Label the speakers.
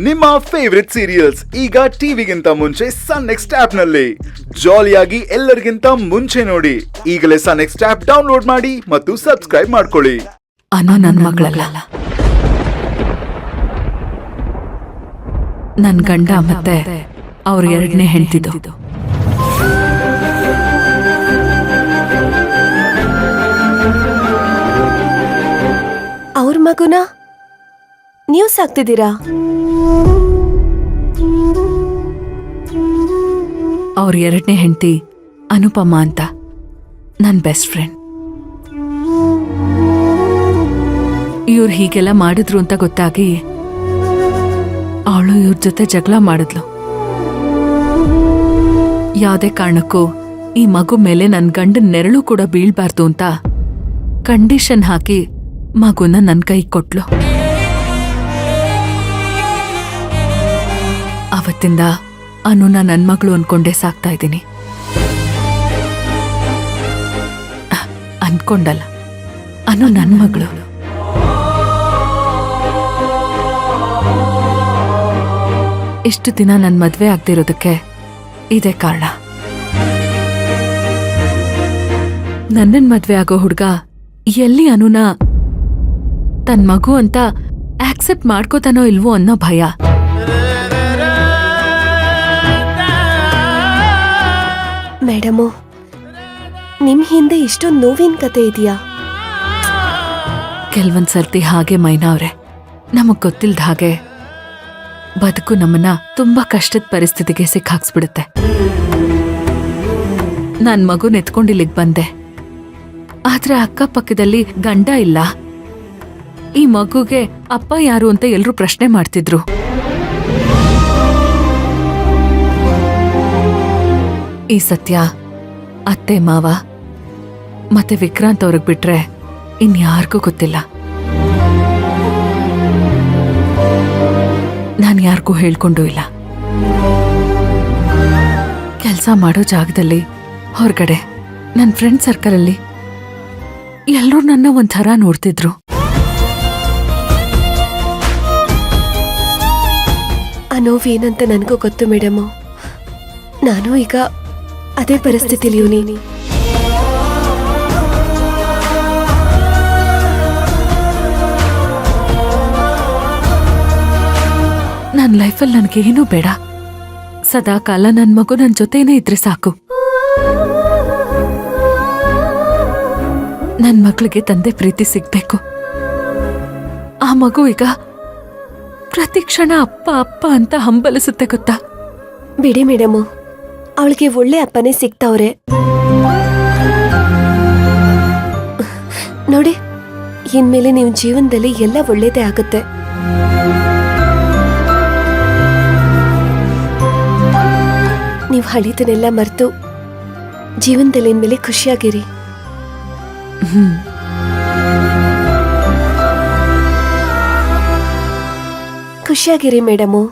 Speaker 1: ನಿಮ್ಮ favourite serials ಈಗ ಟಿವಿಗಿಂತ ಮುಂಚೆ ಸನ್ ನೆಕ್ಸ್ಟ್ ಆಪ್ ನಲ್ಲಿ ಜಾಲಿಯಾಗಿ ಎಲ್ಲರಿಗಿಂತ ಮುಂಚೆ ನೋಡಿ. ಈಗಲೇ ಸನ್ ನೆಕ್ಸ್ಟ್ ಆಪ್ ಡೌನ್ಲೋಡ್ ಮಾಡಿ ಮತ್ತು ಸಬ್ಸ್ಕ್ರೈಬ್ ಮಾಡ್ಕೊಳ್ಳಿ.
Speaker 2: ಅನು ನನ್ನ ಮಗಳಲ್ಲ, ನನ್ ಗಂಡ ಮತ್ತೆ ಅವ್ರ ಎರಡನೇ ಹೆಂಡ್ತಿದ್ದು.
Speaker 3: ಅವ್ರ ಮಗುನ ನೀವು ಸಾಕ್ತಿದ್ದೀರಾ?
Speaker 2: ಅವ್ರ ಎರಡನೇ ಹೆಂಡತಿ ಅನುಪಮ ಅಂತ ನನ್ ಬೆಸ್ಟ್ ಫ್ರೆಂಡ್. ಇವ್ರು ಹೀಗೆಲ್ಲ ಮಾಡಿದ್ರು ಅಂತ ಗೊತ್ತಾಗಿ ಅವಳು ಇವ್ರ ಜೊತೆ ಜಗಳ ಮಾಡಿದ್ಲು. ಯಾವುದೇ ಕಾರಣಕ್ಕೂ ಈ ಮಗು ಮೇಲೆ ನನ್ ಗಂಡನ ನೆರಳು ಕೂಡ ಬೀಳ್ಬಾರ್ದು ಅಂತ ಕಂಡೀಷನ್ ಹಾಕಿ ಮಗುನ ನನ್ ಕೈ ಕೊಟ್ಲು. ಅವತ್ತಿಂದ ಅನುನ ನನ್ ಮಗಳು ಅನ್ಕೊಂಡೇ ಸಾಕ್ತಾ ಇದ್ದೀನಿ. ಅನ್ಕೊಂಡಲ್ಲ, ಅನು ನನ್ ಮಗಳು. ಇಷ್ಟು ದಿನ ನನ್ ಮದ್ವೆ ಆಗ್ದಿರೋದಕ್ಕೆ ಇದೇ ಕಾರಣ. ನನ್ನನ್ ಮದ್ವೆ ಆಗೋ ಹುಡ್ಗ ಎಲ್ಲಿ ಅನುನ ತನ್ ಮಗು ಅಂತ ಆಕ್ಸೆಪ್ಟ್ ಮಾಡ್ಕೋತಾನೋ ಇಲ್ವೋ ಅನ್ನೋ ಭಯ.
Speaker 3: ಮೇಡಮು, ನಿಮ್ ಹಿಂದೆ ಇಷ್ಟೊಂದು ನೋವಿನ ಕತೆ ಇದೆಯಾ?
Speaker 2: ಕೆಲವೊಂದ್ ಸರ್ತಿ ಹಾಗೆ ಮೈನಾವ್ರೆ, ನಮಗ್ ಗೊತ್ತಿಲ್ದ ಹಾಗೆ ಬದುಕು ನಮ್ಮನ್ನ ತುಂಬಾ ಕಷ್ಟದ ಪರಿಸ್ಥಿತಿಗೆ ಸಿಕ್ಕಾಕ್ಸ್ಬಿಡುತ್ತೆ. ನನ್ ಮಗುನ್ ಎತ್ಕೊಂಡಿಲ್ಲಿಗ್ ಬಂದೆ, ಆದ್ರೆ ಅಕ್ಕಪಕ್ಕದಲ್ಲಿ ಗಂಡ ಇಲ್ಲ. ಈ ಮಗುಗೆ ಅಪ್ಪ ಯಾರು ಅಂತ ಎಲ್ರೂ ಪ್ರಶ್ನೆ ಮಾಡ್ತಿದ್ರು. ಈ ಸತ್ಯ ಅತ್ತೆ ಮಾವ ಮತ್ತೆ ವಿಕ್ರಾಂತ್ ಅವ್ರಿಗೆ ಬಿಟ್ರೆ ಇನ್ಯಾರಿಗೂ ಗೊತ್ತಿಲ್ಲ. ನಾನು ಯಾರಿಗೂ ಹೇಳ್ಕೊಂಡೂ ಇಲ್ಲ. ಕೆಲಸ ಮಾಡೋ ಜಾಗದಲ್ಲಿ, ಹೊರಗಡೆ, ನನ್ನ ಫ್ರೆಂಡ್ ಸರ್ಕಲಲ್ಲಿ ಎಲ್ಲರೂ ನನ್ನ ಒಂಥರ ನೋಡ್ತಿದ್ರು.
Speaker 3: ಆ ನೋವೇನಂತ ನನಗೂ ಗೊತ್ತು ಮೇಡಮು. ನಾನು ಈಗ ಅದೇ ಪರಿಸ್ಥಿತಿಲಿ ಇವನಿ.
Speaker 2: ನನ್ನ ಲೈಫಲ್ಲಿ ನನಗೇನೂ ಬೇಡ. ಸದಾ ಕಾಲ ನನ್ನ ಮಗು ನನ್ನ ಜೊತೆನೇ ಇದ್ರೆ ಸಾಕು. ನನ್ನ ಮಗಳಿಗೆ ತಂದೆ ಪ್ರೀತಿ ಸಿಗ್ಬೇಕು. ಆ ಮಗು ಈಗ ಪ್ರತಿ ಕ್ಷಣ ಅಪ್ಪ ಅಪ್ಪ ಅಂತ ಹಂಬಲಿಸುತ್ತೆ ಗೊತ್ತಾ?
Speaker 3: ಬಿಡಿ ಮೇಡಮು, ಅವಳಿಗೆ ಒಳ್ಳೆ ಅಪ್ಪನೇ ಸಿಗ್ತಾವ್ರೆ ನೋಡಿ. ಇನ್ಮೇಲೆ ನೀವು ಜೀವನದಲ್ಲಿ ಎಲ್ಲ ಒಳ್ಳೇದೇ ಆಗುತ್ತೆ. ನೀವು ಹಳಿತನೆಲ್ಲ ಮರೆತು ಜೀವನದಲ್ಲಿ ಇನ್ಮೇಲೆ ಖುಷಿಯಾಗಿರಿ. ಖುಷಿಯಾಗಿರಿ ಮೇಡಮು.